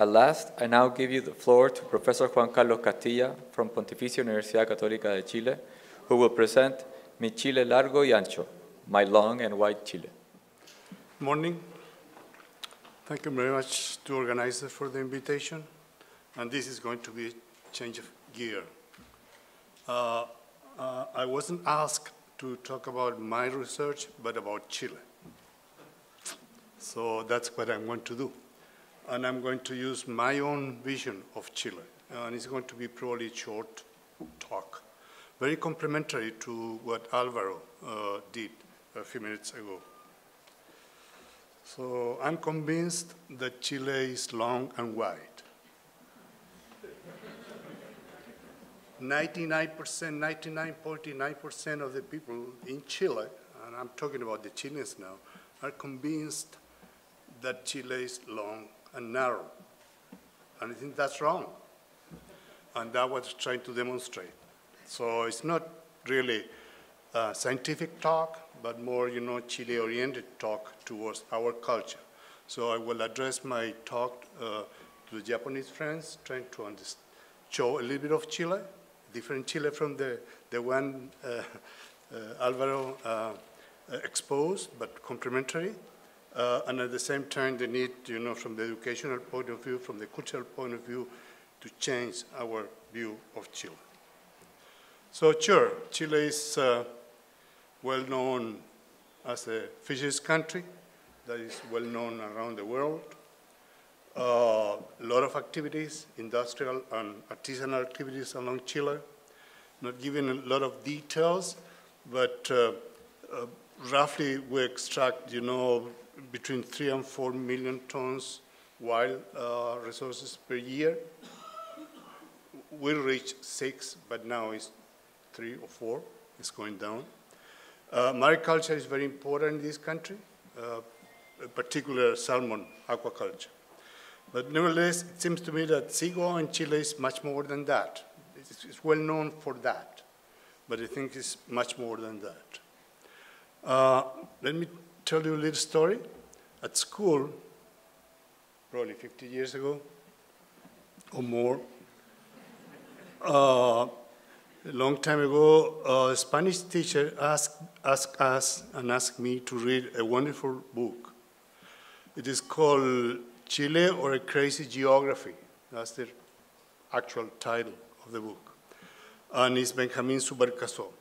At last, I now give you the floor to Professor Juan Carlos Castilla from Pontificia Universidad Católica de Chile, who will present Mi Chile Largo y Ancho, My Long and Wide Chile. Morning. Thank you very much to organizers for the invitation. And this is going to be a change of gear. I wasn't asked to talk about my research, but about Chile. So that's what I'm going to do. And I'm going to use my own vision of Chile. And it's going to be probably a short talk, very complementary to what Alvaro did a few minutes ago. So I'm convinced that Chile is long and wide. 99.9% of the people in Chile, and I'm talking about the Chileans now, are convinced that Chile is long and narrow. And I think that's wrong. And that's what I'm trying to demonstrate. So it's not really a scientific talk, but more, Chile-oriented talk towards our culture. So I will address my talk to the Japanese friends, trying to show a little bit of Chile, different Chile from the one Alvaro exposed, but complementary. And at the same time, the need, from the educational point of view, from the cultural point of view, to change our view of Chile. So sure, Chile is well known as a fisheries country that is well known around the world. A lot of activities, industrial and artisanal activities along Chile. Not giving a lot of details, but roughly we extract, between 3 and 4 million tons wild resources per year. We'll reach 6, but now it's 3 or 4. It's going down. Mariculture is very important in this country, in particular salmon aquaculture. But nevertheless, it seems to me that seagull in Chile is much more than that. It's well known for that, but I think it's much more than that. Let me tell you a little story. At school, probably 50 years ago or more, a long time ago, a Spanish teacher asked us and asked me to read a wonderful book. It is called Chile or a Crazy Geography. That's the actual title of the book. And it's Benjamin Subercaseaux.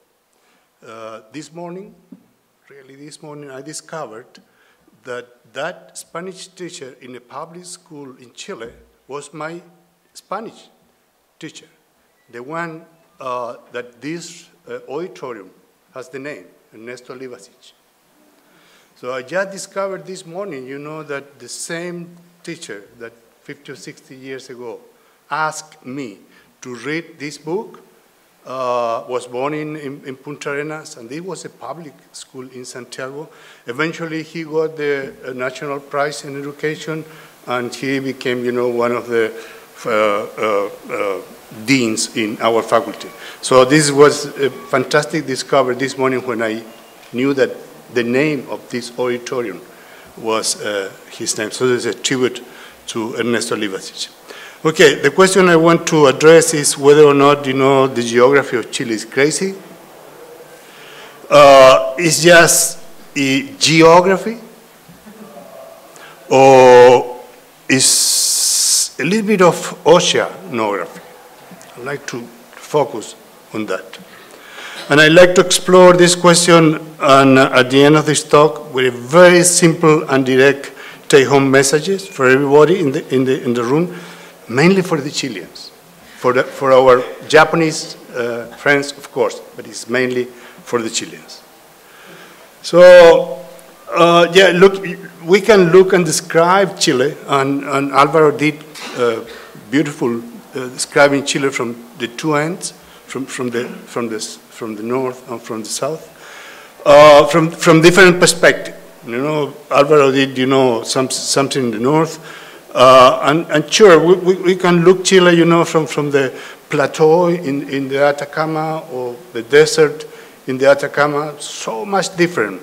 This morning, I discovered that Spanish teacher in a public school in Chile was my Spanish teacher, the one that this auditorium has the name, Ernesto Livasic. So I just discovered this morning, that the same teacher that 50 or 60 years ago asked me to read this book was born in Punta Arenas, and it was a public school in Santiago. Eventually, he got the National Prize in Education, and he became, one of the deans in our faculty. So this was a fantastic discovery this morning when I knew that the name of this auditorium was his name. So there's a tribute to Ernesto Livasic. Okay, the question I want to address is whether or not, the geography of Chile is crazy. It's just a geography, or is a little bit of oceanography. I'd like to focus on that. And I'd like to explore this question at the end of this talk with a very simple and direct take-home messages for everybody in the room, mainly for the Chileans, for our Japanese friends, of course, but it's mainly for the Chileans. So, yeah, look, we can look and describe Chile, and Alvaro did beautiful describing Chile from the two ends, from the north and from the south, from different perspectives. Alvaro did, something in the north. And sure, we can look Chile, from the plateau in the Atacama or the desert in the Atacama, so much different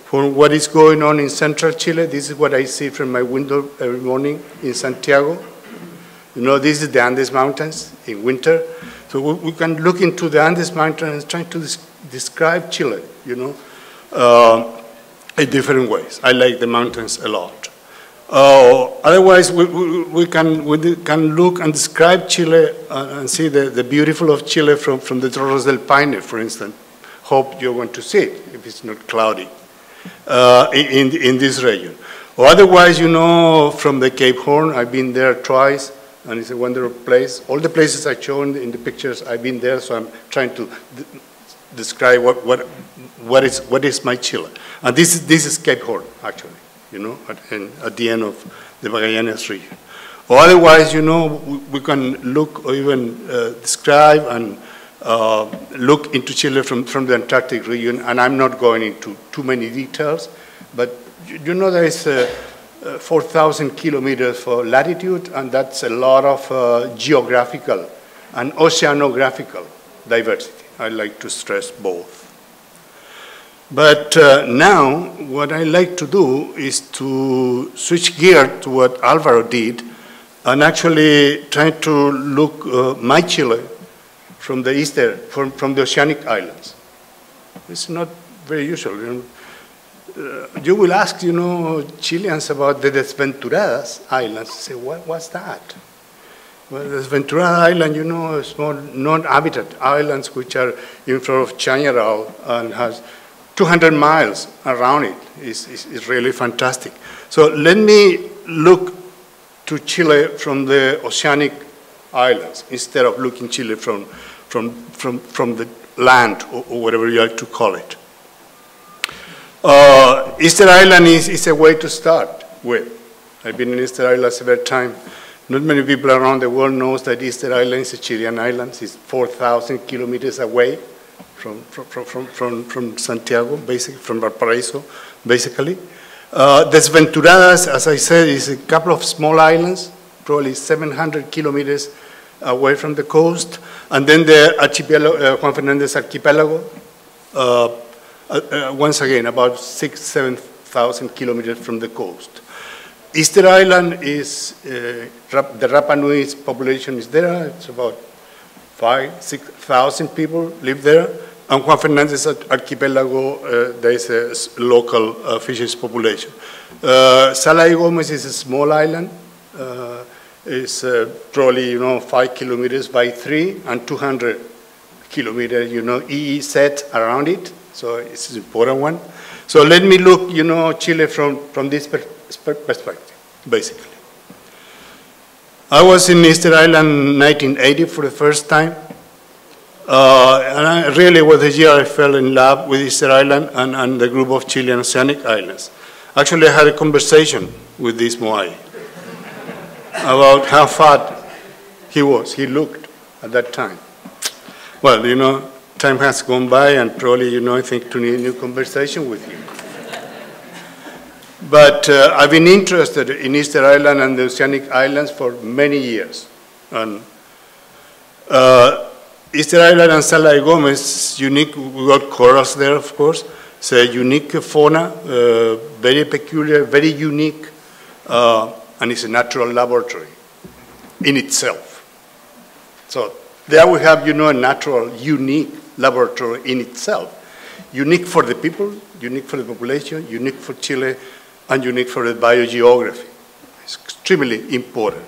from what is going on in central Chile. This is what I see from my window every morning in Santiago. You know, this is the Andes Mountains in winter. So we can look into the Andes Mountains and try to describe Chile, you know, in different ways. I like the mountains a lot. Otherwise, we can look and describe Chile and see the beautiful of Chile from the Torres del Paine, for instance. Hope you're going to see it if it's not cloudy in this region. Or otherwise, you know, from the Cape Horn, I've been there twice, and it's a wonderful place. All the places I shown in the pictures, I've been there, so I'm trying to describe what is my Chile. And this is Cape Horn, actually, you know, at the end of the Magallanes region. Or otherwise, you know, we can look or even describe and look into Chile from the Antarctic region, and I'm not going into too many details, but you know there is 4,000 kilometers for latitude, and that's a lot of geographical and oceanographical diversity. I like to stress both. But now, what I like to do is to switch gear to what Alvaro did and actually try to look my Chile from the eastern, from the oceanic islands. It's not very usual. You know. You will ask, you know, Chileans about the Desventuradas Islands. Say, what's that? Well, the Desventurada Island, you know, small non-habitat islands which are in front of Chañaral and has 200 miles around it. It's really fantastic. So let me look to Chile from the oceanic islands instead of looking Chile from the land or whatever you like to call it. Easter Island is a way to start with. I've been in Easter Island several times. Not many people around the world knows that Easter Island is a Chilean island. It's 4,000 kilometers away from Santiago, basically, from Valparaiso, basically. Desventuradas, as I said, is a couple of small islands, probably 700 kilometers away from the coast. And then the archipelago, Juan Fernandez Archipelago, once again, about 7,000 kilometers from the coast. Easter Island is, the Rapa Nui's population is there. It's about 6,000 people live there. And Juan Fernandez Archipelago, there is a local fisheries population. Sala y Gomez is a small island. It's probably, you know, 5 kilometers by 3 and 200 kilometers, you know, EEZ around it. So it's an important one. So let me look, you know, Chile from this perspective, basically. I was in Easter Island in 1980 for the first time. And really was the year I fell in love with Easter Island and the group of Chilean oceanic islands. Actually, I had a conversation with this Moai about how fat he looked at that time. Well, you know, time has gone by, and probably, you know, I think to need a new conversation with you. But I've been interested in Easter Island and the oceanic islands for many years. And Easter Island and Sala y Gomez, unique, we got corals there, of course. It's a unique fauna, very peculiar, very unique, and it's a natural laboratory in itself. So there we have, you know, a natural, unique laboratory in itself. Unique for the people, unique for the population, unique for Chile, and unique for the biogeography. It's extremely important.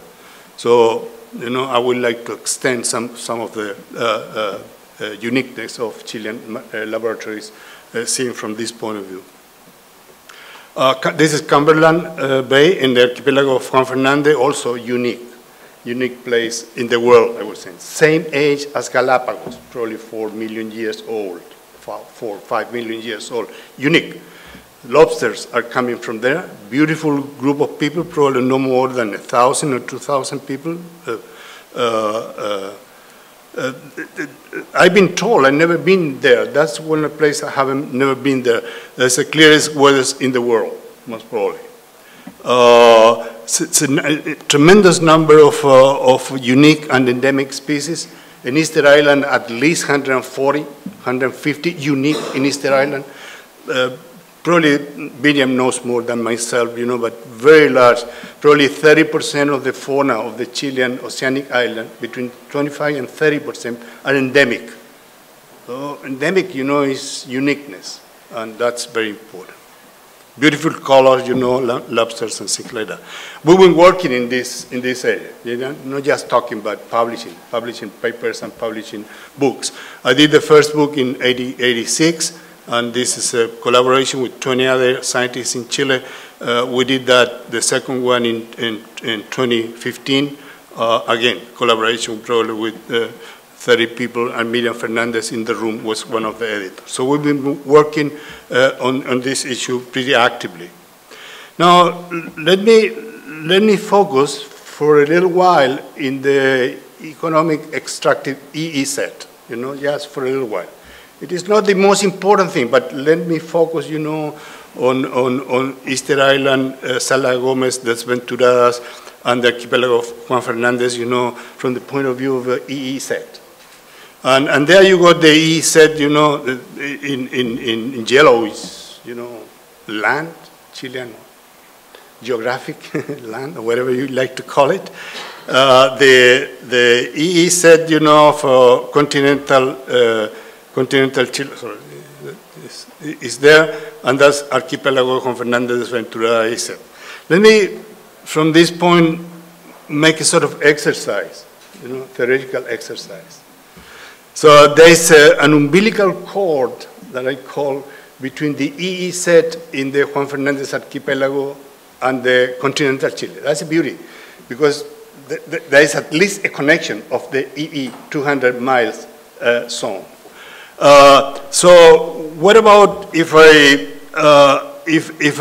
So, you know, I would like to extend some of the uniqueness of Chilean laboratories seen from this point of view. This is Cumberland Bay in the archipelago of Juan Fernandez, also unique place in the world, I would say. Same age as Galapagos, probably 4 million years old, 5 million years old, unique. Lobsters are coming from there. Beautiful group of people, probably no more than 1,000 or 2,000 people. I've been told, I've never been there. That's one place I haven't never been there. That's the clearest waters in the world, most probably. It's a tremendous number of unique and endemic species. In Easter Island, at least 140, 150 unique in Easter Island. Probably Miriam knows more than myself, you know, but very large. Probably 30% of the fauna of the Chilean oceanic island, between 25 and 30% are endemic. So endemic, you know, is uniqueness, and that's very important. Beautiful colors, you know, lobsters and things like that. We've been working in this area, you know, not just talking about publishing papers and publishing books. I did the first book in 86, and this is a collaboration with 20 other scientists in Chile. We did that, the second one in 2015. Again, collaboration probably with 30 people, and Miriam Fernandez in the room was one of the editors. So we've been working on this issue pretty actively. Now, let me focus for a little while in the economic extractive EEZ, you know, just for a little while. It is not the most important thing, but let me focus, you know, on Easter Island, Sala Gomez, Desventuradas, and the archipelago of Juan Fernandez, you know, from the point of view of EEZ. And there you got the EEZ, you know, in yellow is, you know, land, Chilean geographic land, or whatever you like to call it. The EEZ, you know, for continental Chile, sorry, is there, and that's archipelago Juan Fernandez Ventura EEZ. Let me, from this point, make a sort of exercise, you know, theoretical exercise. So there is an umbilical cord that I call between the EEZ in the Juan Fernandez archipelago and the continental Chile. That's a beauty, because there is at least a connection of the EE 200 miles zone. So what about if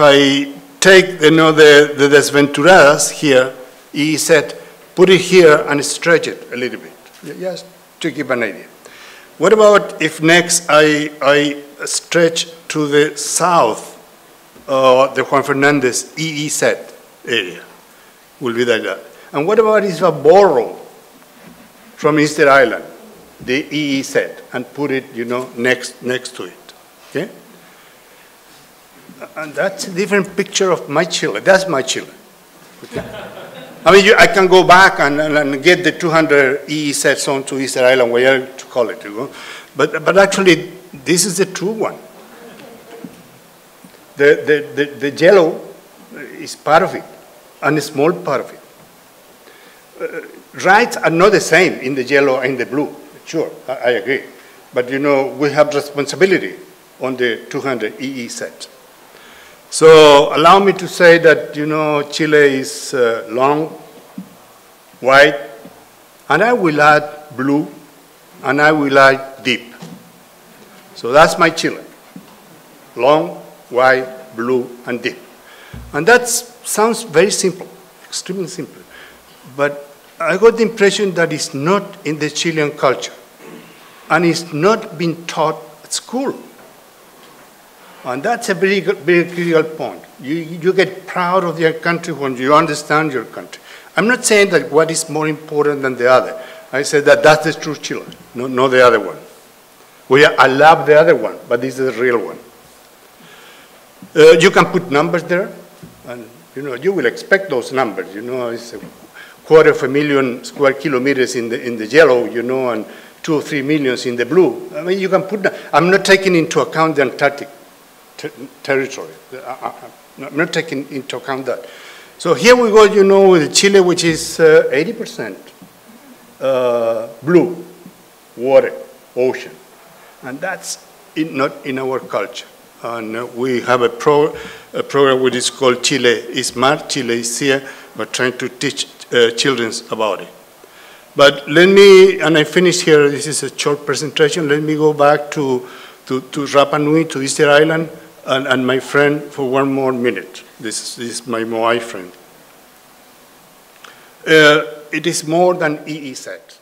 I take, you know, the Desventuradas here, EEZ, put it here and stretch it a little bit, just to give an idea. What about if next I stretch to the south, the Juan Fernandez EEZ area, will be like that. And what about if I borrow from Easter Island, the EEZ, and put it, you know, next to it, okay? And that's a different picture of my Chile. That's my Chile. Okay? I mean, I can go back and get the 200 EEZ zone to Easter Island, whatever to call it, you know? But actually, this is the true one. The yellow is part of it, and a small part of it. Rights are not the same in the yellow and the blue. Sure, I agree. But, you know, we have responsibility on the 200 EEZ. So allow me to say that, you know, Chile is long, wide, and I will add blue, and I will add deep. So that's my Chile. Long, wide, blue, and deep. And that sounds very simple, extremely simple. But I got the impression that it's not in the Chilean culture, and it's not being taught at school. And that's a very critical point. You get proud of your country when you understand your country. I'm not saying that what is more important than the other. I said that that's the true Chile, not the other one. I love the other one, but this is the real one. You can put numbers there, and, you know, you will expect those numbers. You know, it's 250,000 square kilometers in the yellow, you know, and 2 or 3 million in the blue. I mean, you can put. I'm not taking into account the Antarctic territory. I'm not taking into account that. So here we go, you know, with Chile, which is 80% blue, water, ocean. And that's not in our culture. And we have a program which is called Chile is Smart, Chile is Here. We're trying to teach children about it. But let me, and I finish here, this is a short presentation, let me go back to Rapa Nui, to Easter Island, and my friend for one more minute. This is my Moai friend. It is more than EEZ.